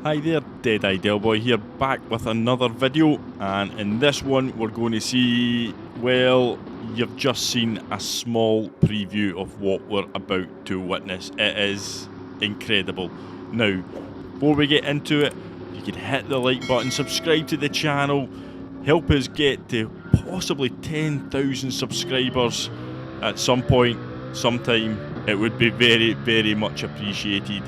Hi there, Dead-Eye Delboy here, back with another video, and in this one we're going to see, well, you've just seen a small preview of what we're about to witness. It is incredible. Now, before we get into it, you can hit the like button, subscribe to the channel, help us get to possibly 10,000 subscribers at some point, sometime. It would be very, very much appreciated.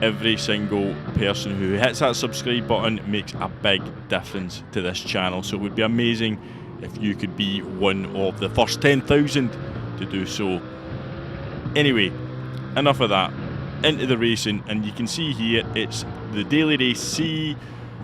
Every single person who hits that subscribe button makes a big difference to this channel, so it would be amazing if you could be one of the first 10,000 to do so. Anyway, enough of that, into the racing, and you can see here it's the Daily Race C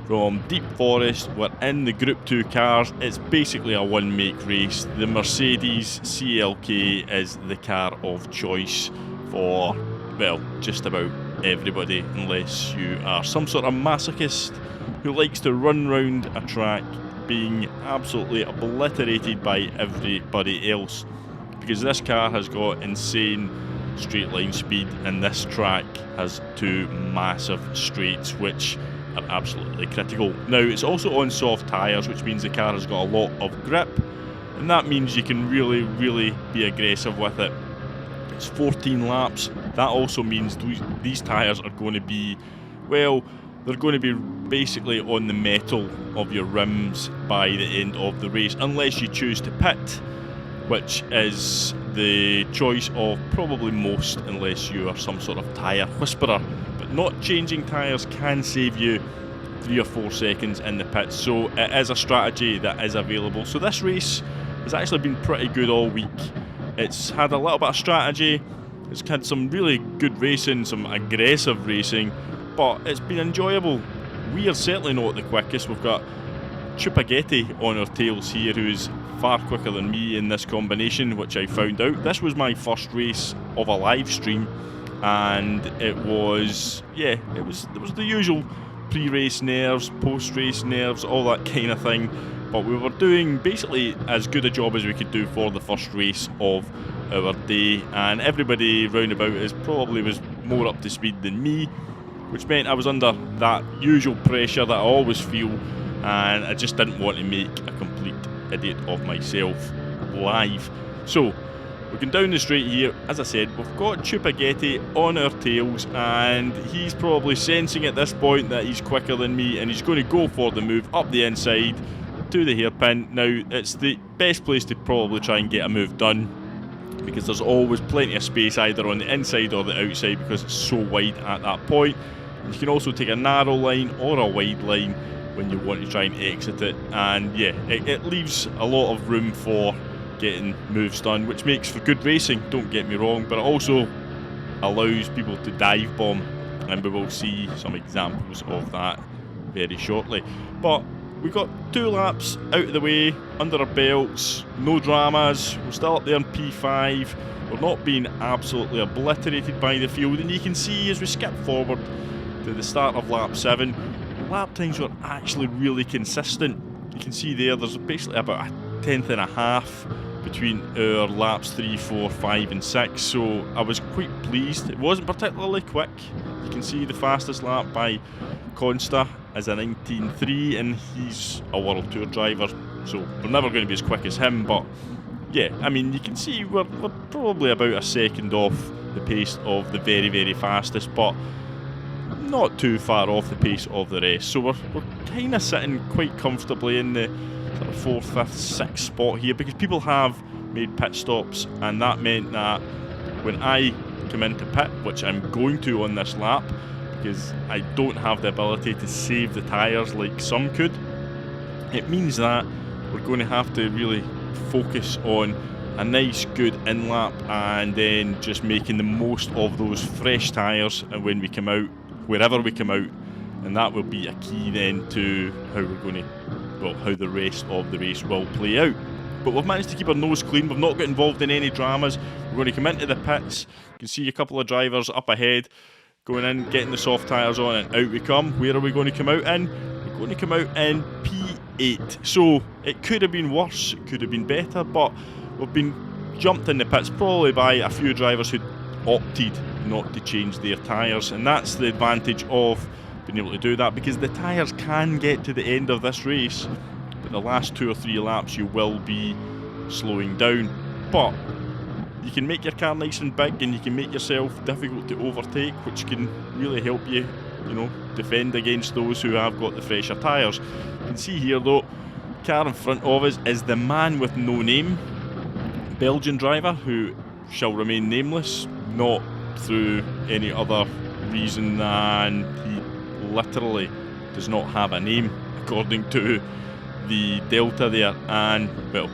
from Deep Forest. We're in the Group 2 cars. It's basically a one make race. The Mercedes CLK is the car of choice for, well, just about everybody, unless you are some sort of masochist who likes to run round a track being absolutely obliterated by everybody else, because this car has got insane straight line speed and this track has two massive straights which are absolutely critical. Now, it's also on soft tyres, which means the car has got a lot of grip, and that means you can really be aggressive with it. It's 14 laps. That also means these tyres are going to be, well, they're going to be basically on the metal of your rims by the end of the race, unless you choose to pit, which is the choice of probably most, unless you are some sort of tyre whisperer. But not changing tyres can save you 3 or 4 seconds in the pits, so it is a strategy that is available. So this race has actually been pretty good all week. It's had a little bit of strategy, it's had some really good racing, some aggressive racing, but it's been enjoyable. We are certainly not the quickest. We've got Chupagetti on our tails here, who's far quicker than me in this combination, which I found out. This was my first race of a live stream, and it was, yeah, there was the usual pre-race nerves, post-race nerves, all that kind of thing. But we were doing basically as good a job as we could do for the first race of our day, and everybody roundabout us probably was more up to speed than me, which meant I was under that usual pressure that I always feel, and I just didn't want to make a complete idiot of myself live. So we're going down the straight here. As I said, we've got Chupagetti on our tails, and he's probably sensing at this point that he's quicker than me, and he's going to go for the move up the inside to the hairpin. Now, it's the best place to probably try and get a move done, because there's always plenty of space either on the inside or the outside, because it's so wide at that point. And you can also take a narrow line or a wide line when you want to try and exit it, and yeah, it leaves a lot of room for getting moves done, which makes for good racing, don't get me wrong, but it also allows people to dive bomb, and we will see some examples of that very shortly. But we got 2 laps out of the way, under our belts, no dramas. We're still up there in P5. We're not being absolutely obliterated by the field, and you can see as we skip forward to the start of lap 7, lap times were actually really consistent. You can see there's basically about a 10th and a half between our laps 3, 4, 5 and 6, so I was quite pleased. It wasn't particularly quick. You can see the fastest lap by Consta is a 19.3, and he's a World Tour driver, so we're never going to be as quick as him. But yeah, I mean, you can see we're probably about a second off the pace of the very fastest, but not too far off the pace of the rest. So we're kind of sitting quite comfortably in the sort of 4th, 5th, 6th spot here, because people have made pit stops, and that meant that when I come into pit, which I'm going to on this lap, because I don't have the ability to save the tyres like some could, it means that we're going to have to really focus on a nice good in-lap, and then just making the most of those fresh tyres, and when we come out, wherever we come out, and that will be a key then to how we're going to, well, how the rest of the race will play out. But we've managed to keep our nose clean. We've not got involved in any dramas. We're going to come into the pits. You can see a couple of drivers up ahead going in, getting the soft tyres on, and out we come. Where are we going to come out in? We're going to come out in P8. So it could have been worse, it could have been better, but we've been jumped in the pits probably by a few drivers who opted not to change their tyres, and that's the advantage of been able to do that, because the tyres can get to the end of this race, but the last 2 or 3 laps you will be slowing down. But you can make your car nice and big, and you can make yourself difficult to overtake, which can really help you, you know, defend against those who have got the fresher tyres. You can see here though, car in front of us is the man with no name, Belgian driver who shall remain nameless, not through any other reason than he literally does not have a name according to the Delta there, and well,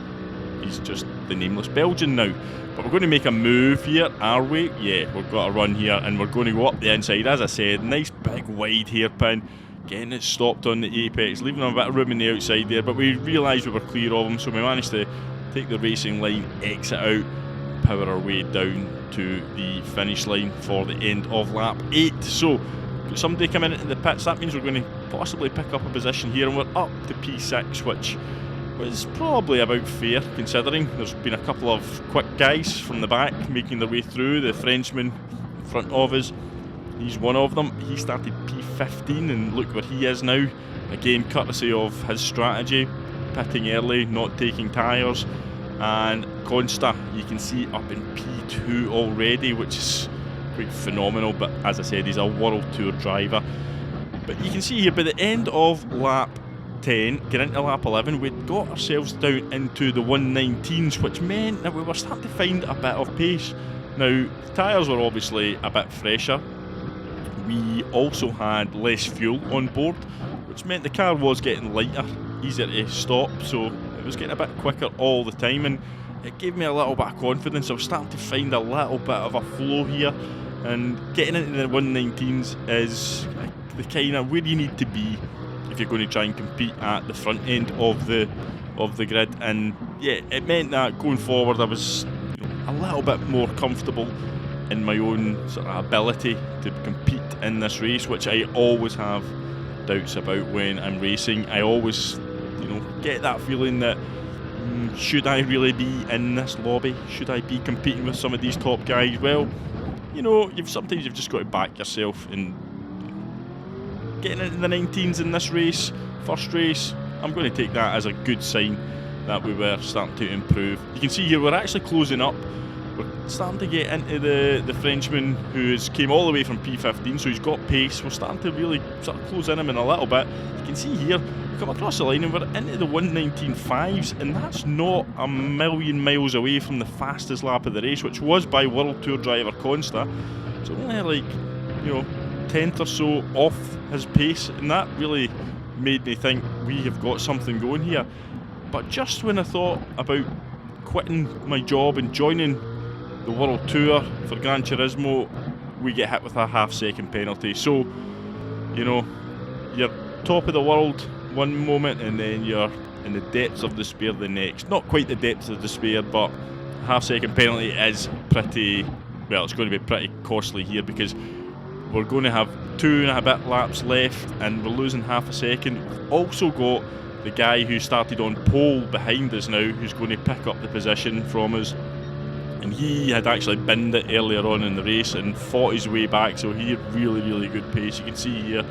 he's just the nameless Belgian now. But we're going to make a move here, are we? Yeah, we've got a run here, and we're going to go up the inside. As I said, nice big wide hairpin, getting it stopped on the apex, leaving a bit of room on the outside there, but we realised we were clear of him, so we managed to take the racing line, exit out, power our way down to the finish line for the end of lap 8. So, got somebody coming into the pits. That means we're going to possibly pick up a position here, and we're up to P6, which was probably about fair, considering there's been a couple of quick guys from the back making their way through. The Frenchman in front of us, he's one of them. He started P15, and look where he is now. Again, courtesy of his strategy, pitting early, not taking tyres. And Consta, you can see up in P2 already, which is quite phenomenal. But as I said, he's a World Tour driver. But you can see here, by the end of lap 10, getting into lap 11, we'd got ourselves down into the 119s, which meant that we were starting to find a bit of pace. Now, the tyres were obviously a bit fresher. We also had less fuel on board, which meant the car was getting lighter, easier to stop, so it was getting a bit quicker all the time, and it gave me a little bit of confidence. I was starting to find a little bit of a flow here, and getting into the 119s is the kind of where you need to be if you're going to try and compete at the front end of the grid. And yeah, it meant that going forward I was, you know, a little bit more comfortable in my own sort of ability to compete in this race, which I always have doubts about when I'm racing. I always, you know, get that feeling that should I really be in this lobby? Should I be competing with some of these top guys? Well, you know, sometimes you've just got to back yourself, and getting into the 19s in this race, first race, I'm going to take that as a good sign that we were starting to improve. You can see here we're actually closing up. We're starting to get into the Frenchman who came all the way from P15, so he's got pace. We're starting to really sort of close in him in a little bit. You can see here, we come across the line and we're into the 119.5s, and that's not a million miles away from the fastest lap of the race, which was by World Tour driver Consta. So only like, you know, 10th or so off his pace, and that really made me think we have got something going here. But just when I thought about quitting my job and joining the World Tour for GranTurismo, we get hit with a half-second penalty. So, you know, you're top of the world one moment, and then you're in the depths of despair the next. Not quite the depths of despair, but a half-second penalty is pretty, well, it's going to be pretty costly here, because we're going to have 2 and a bit laps left, and we're losing half a second. We've also got the guy who started on pole behind us now, who's going to pick up the position from us. And he had actually binned it earlier on in the race and fought his way back, so he had really, really good pace. You can see here,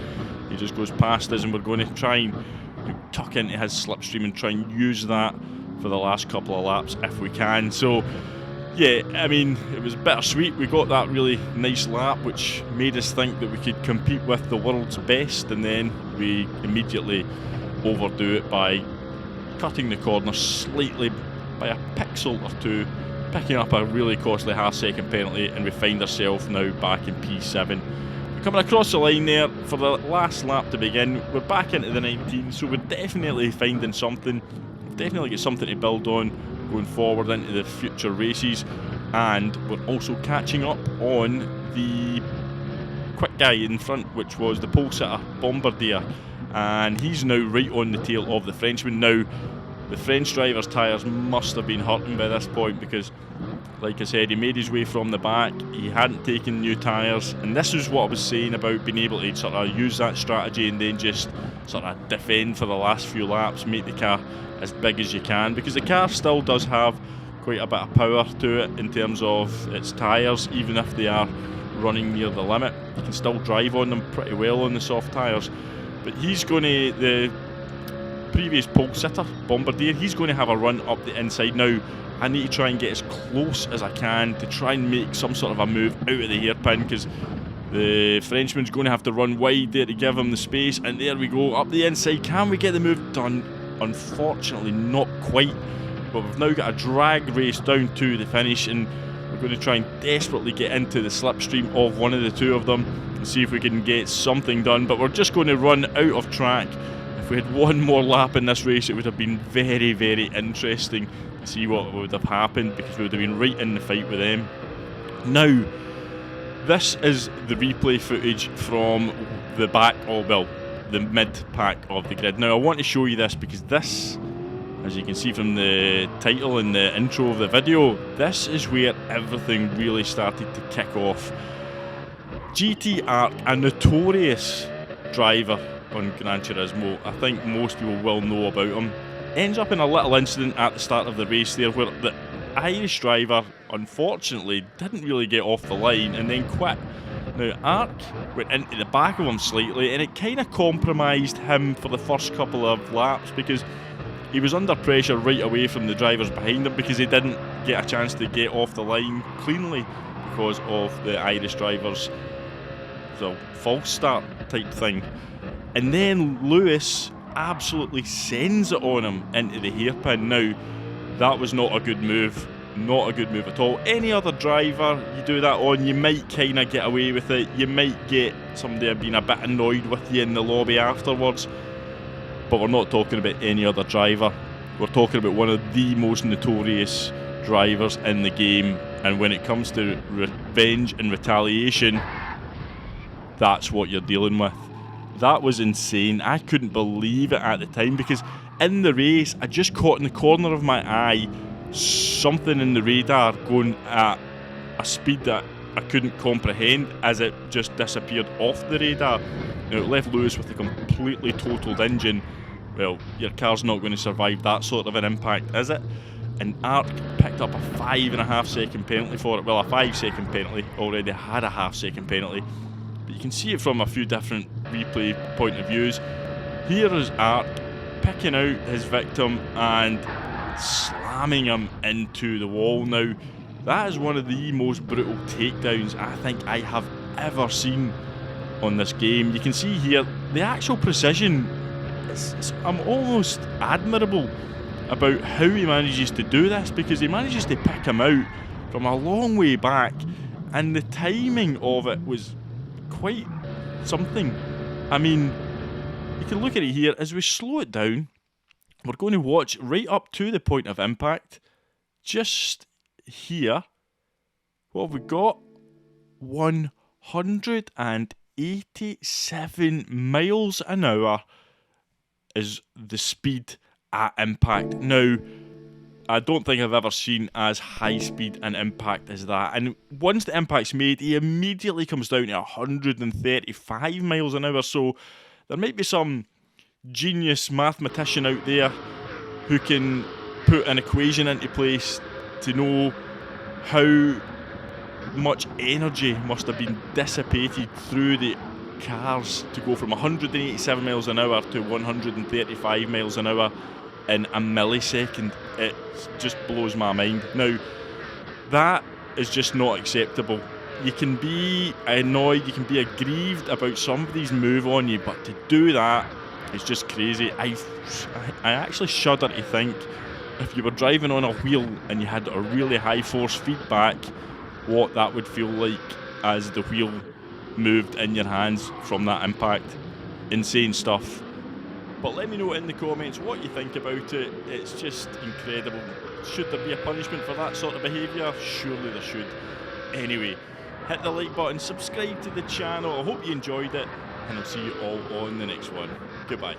he just goes past us, and we're going to try and tuck into his slipstream and try and use that for the last couple of laps if we can. So yeah, I mean, it was bittersweet. We got that really nice lap, which made us think that we could compete with the world's best, and then we immediately overdo it by cutting the corner slightly by a pixel or two, picking up a really costly half-second penalty, and we find ourselves now back in P7. We're coming across the line there for the last lap to begin. We're back into the 19, so we're definitely finding something. We've definitely got something to build on going forward into the future races, and we're also catching up on the quick guy in front, which was the pole sitter Bombardier, and he's now right on the tail of the Frenchman. Now, the French driver's tyres must have been hurting by this point, because, like I said, he made his way from the back, he hadn't taken new tyres, and this is what I was saying about being able to sort of use that strategy and then just sort of defend for the last few laps, make the car as big as you can, because the car still does have quite a bit of power to it in terms of its tyres, even if they are running near the limit. You can still drive on them pretty well on the soft tyres. But he's going to, the previous pole sitter, Bombardier, he's going to have a run up the inside. Now, I need to try and get as close as I can to try and make some sort of a move out of the hairpin, because the Frenchman's going to have to run wide there to give him the space. And there we go, up the inside. Can we get the move done? Unfortunately, not quite. But we've now got a drag race down to the finish, and we're going to try and desperately get into the slipstream of one of the two of them and see if we can get something done. But we're just going to run out of track. If we had one more lap in this race, it would have been very, very interesting to see what would have happened, because we would have been right in the fight with them. Now, this is the replay footage from the back, well, the mid-pack of the grid. Now, I want to show you this because this, as you can see from the title and the intro of the video, this is where everything really started to kick off. GT Arc, a notorious driver on Gran Turismo, I think most people will know about him, ends up in a little incident at the start of the race there where the Irish driver unfortunately didn't really get off the line and then quit. Now, Arc went into the back of him slightly, and it kind of compromised him for the first couple of laps, because he was under pressure right away from the drivers behind him, because he didn't get a chance to get off the line cleanly because of the Irish drivers' false start type thing. And then Lewis absolutely sends it on him into the hairpin. Now, that was not a good move. Not a good move at all. Any other driver you do that on, you might kind of get away with it. You might get somebody being a bit annoyed with you in the lobby afterwards. But we're not talking about any other driver. We're talking about one of the most notorious drivers in the game. And when it comes to revenge and retaliation, that's what you're dealing with. That was insane. I couldn't believe it at the time, because in the race, I just caught in the corner of my eye something in the radar going at a speed that I couldn't comprehend as it just disappeared off the radar. Now, it left Lewis with a completely totaled engine. Well, your car's not going to survive that sort of an impact, is it? And Arc picked up a 5.5 second penalty for it. Well, a 5 second penalty, already had a half second penalty. But you can see it from a few different replay point of views. Here is Arc picking out his victim and slamming him into the wall. Now, that is one of the most brutal takedowns I think I have ever seen on this game. You can see here the actual precision I'm almost admirable about how he manages to do this, because he manages to pick him out from a long way back, and the timing of it was quite something. I mean, you can look at it here. As we slow it down, we're going to watch right up to the point of impact. Just here, what have we got? 187 miles an hour is the speed at impact. Now, I don't think I've ever seen as high speed an impact as that. And once the impact's made, he immediately comes down to 135 miles an hour. So there might be some genius mathematician out there who can put an equation into place to know how much energy must have been dissipated through the cars to go from 187 miles an hour to 135 miles an hour in a millisecond. It just blows my mind. Now, that is just not acceptable. You can be annoyed, you can be aggrieved about somebody's move on you, but to do that is just crazy. I actually shudder to think, if you were driving on a wheel and you had a really high force feedback, what that would feel like as the wheel moved in your hands from that impact. Insane stuff. But let me know in the comments what you think about it. It's just incredible. Should there be a punishment for that sort of behaviour? Surely there should. Anyway, hit the like button, subscribe to the channel. I hope you enjoyed it, and I'll see you all on the next one. Goodbye.